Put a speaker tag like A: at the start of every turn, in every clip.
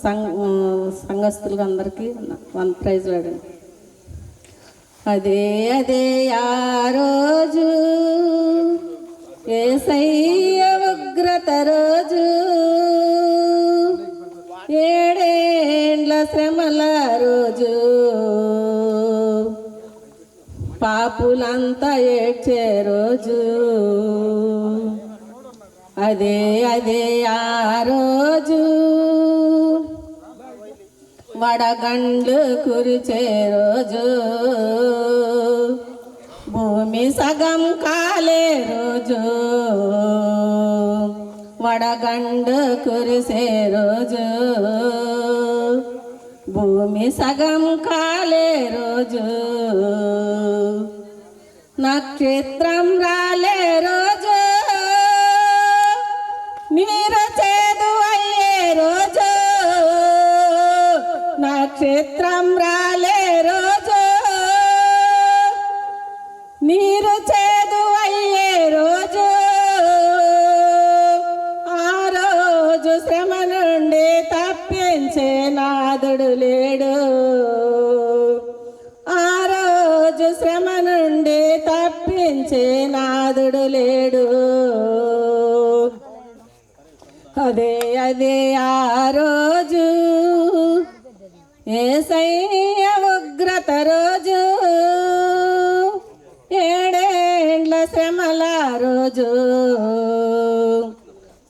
A: సంఘస్థులకు అందరికీ ప్రైజ్ వాడండి. అదే అదే ఆ రోజు యేసయ్య ఉగ్రత రోజు, ఏడేండ్ల శ్రమల రోజు, పాపులంతా ఏడ్చే రోజు. అదే అదే ఆ రోజు వడగండ్లు కురిచే రోజు, భూమి సగం కాలే రోజు, వడగండ్లు కురిసే రోజు, భూమి సగం కాలే రోజు, నక్షత్రం రాలే రోజు, నీరు చేదు అయ్యే రోజు, నక్షత్రం రాలే రోజు, నీరు చేదు అయ్యే రోజు, ఆ రోజు శ్రమ నుండి తప్పించే నాదుడు లేడు, ఆ రోజు శ్రమ నుండి తప్పించే నాదుడు లేడు. అదే అదే ఆ రోజు యేసయ్య ఉగ్రత రోజు, ఏడేండ్ల శ్రమల రోజు,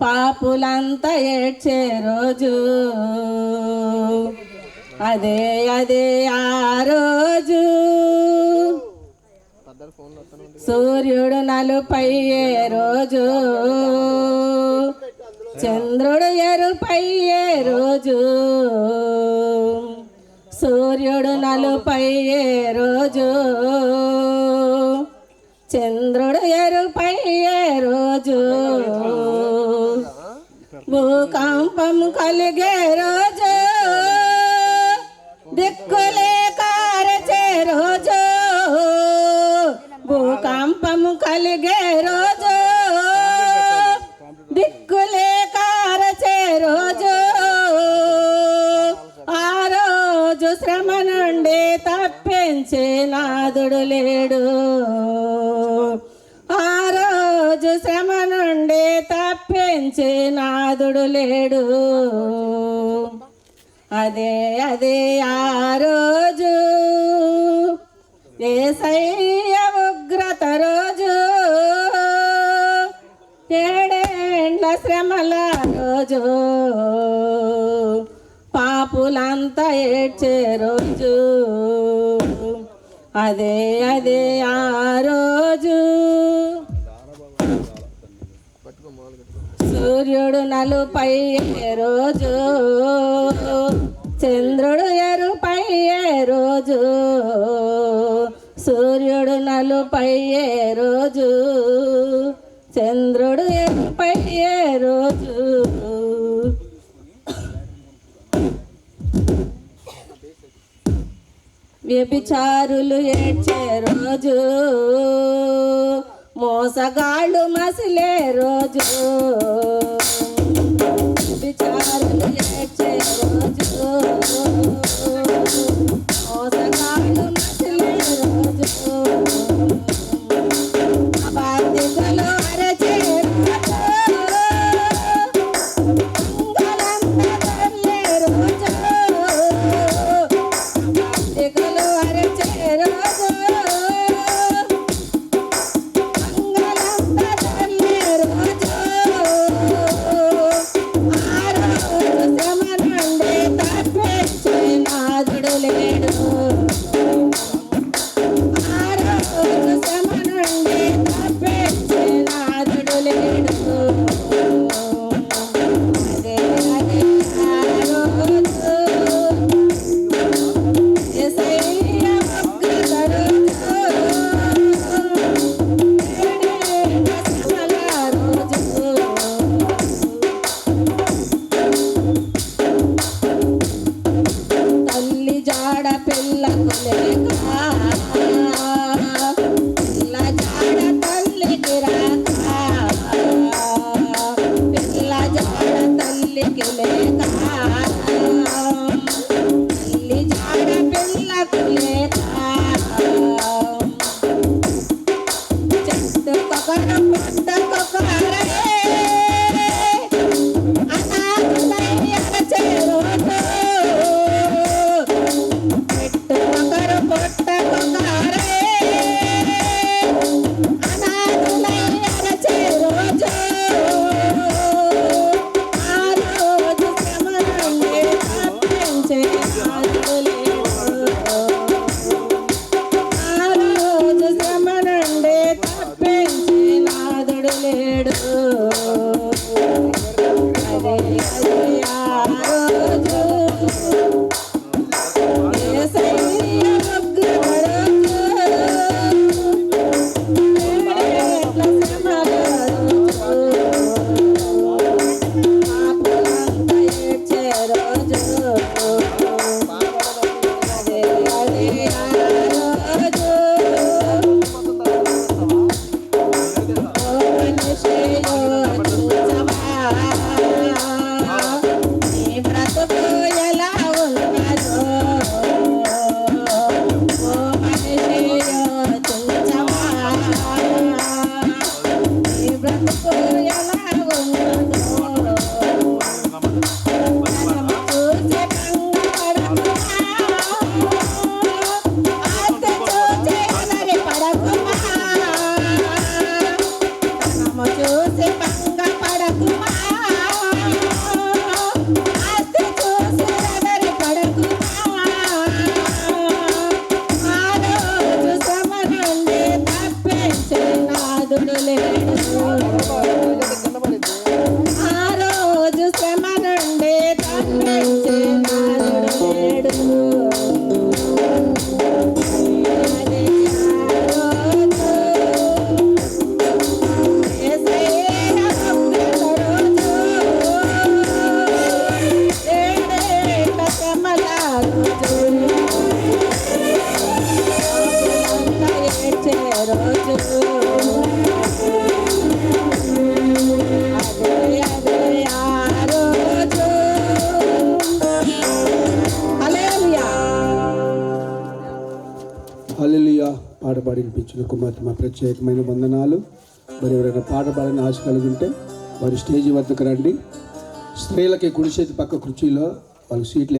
A: పాపులంతా ఏడ్చే రోజు. అదే అదే ఆ రోజు సూర్యుడు నలుపయ్యే రోజు, చంద్రుడు ఎరుపయ్యే రోజు, సూర్యుడు నలుపయ్యే రోజు, చంద్రుడు ఎరుపయ్యే రోజు, భూకంపం కలిగే రోజు, దిక్కులే కారచే రోజు, భూకంపం కలిగే రోజు, దిక్కులే కారచే రోజు, ఆ రోజు శ్రమ నుండి తప్పించే నాదుడు లేడు, ఆ రోజు శ్రమ నుండి తప్పించే నాదుడు లేడు. అదే అదే ఆ రోజు యేసయ్య ఉగ్రత రోజు, ఏడేండ్ల శ్రమల రోజు, పాపులంతా ఏడ్చే రోజు. అదే అదే ఆ రోజు సూర్యుడు నలుపయ్యే రోజు, చంద్రుడు ఎరుపయ్యే రోజు, సూర్యుడు నలుపయ్యే రోజు, చంద్రుడు ఎరుపయ్యే రోజు. వ్యభిచారులు ఏడ్చే రోజు, మోసగాళ్ళు మసిలే రోజు, వ్యభిచారులు ఏడ్చే రోజు, మోసగాళ్ళు మసిలే రోజు, అబాధికులు అరచే రోజు, మంగళంతా తరలే రోజు, అబాధికులు అరచే రోజు, మంగళంతా తరలే రోజు, ఆ రోజు శ్రమ నుండి తప్పించే నాదుడు లేడు. ఆ రోజు శ్రమ నుండి తప్పించే నాదుడు లేడు. అదే ఆ రోజు యేసయ్య ఉగ్రపడొచ్చు. ఏడేట్ల శ్రమల పాపులంతా ఏడ్చే రోజు. అదే ఆ రోజు. ఓ మనిషియో చూచవా, నీ బ్రతుకు ఎలా ఉన్నదో. ఓ మనిషియో చూచవా, నీ బ్రతుకు ఎలా ఉన్నదో. ధనము చూసి కంగారపడకుమా, ఆస్తి చూసి అలరిపడకుమా. ధనము చూసి భంగపడకుమా, ఆస్తి చూసి అలరిపడకుమా. ఆ రోజు శ్రమ నుండి తప్పించే నాదుడు లేడు. ఆ రోజు శ్రమ నుండి తప్పించే నాదుడు లేడు. అదే ఆ రోజు యేసయ్య ఉగ్రత రోజు. ఏడేళ్ల శ్రమల రోజు. పాపులంతా ఏడ్చే రోజు. అదే ఆ రోజు. హల్లెలూయా.
B: హల్లెలూయా. పాట పాడి వినిపించిన కుమార్తె మా ప్రత్యేకమైన వందనాలు. మరి ఎవరైనా పాట పాడిన ఆశ కలిగి ఉంటే వారి స్టేజ్ వద్దకు రండి. స్త్రీలకి కుడి చేతి పక్క కుర్చీలో వాళ్ళ సీట్లు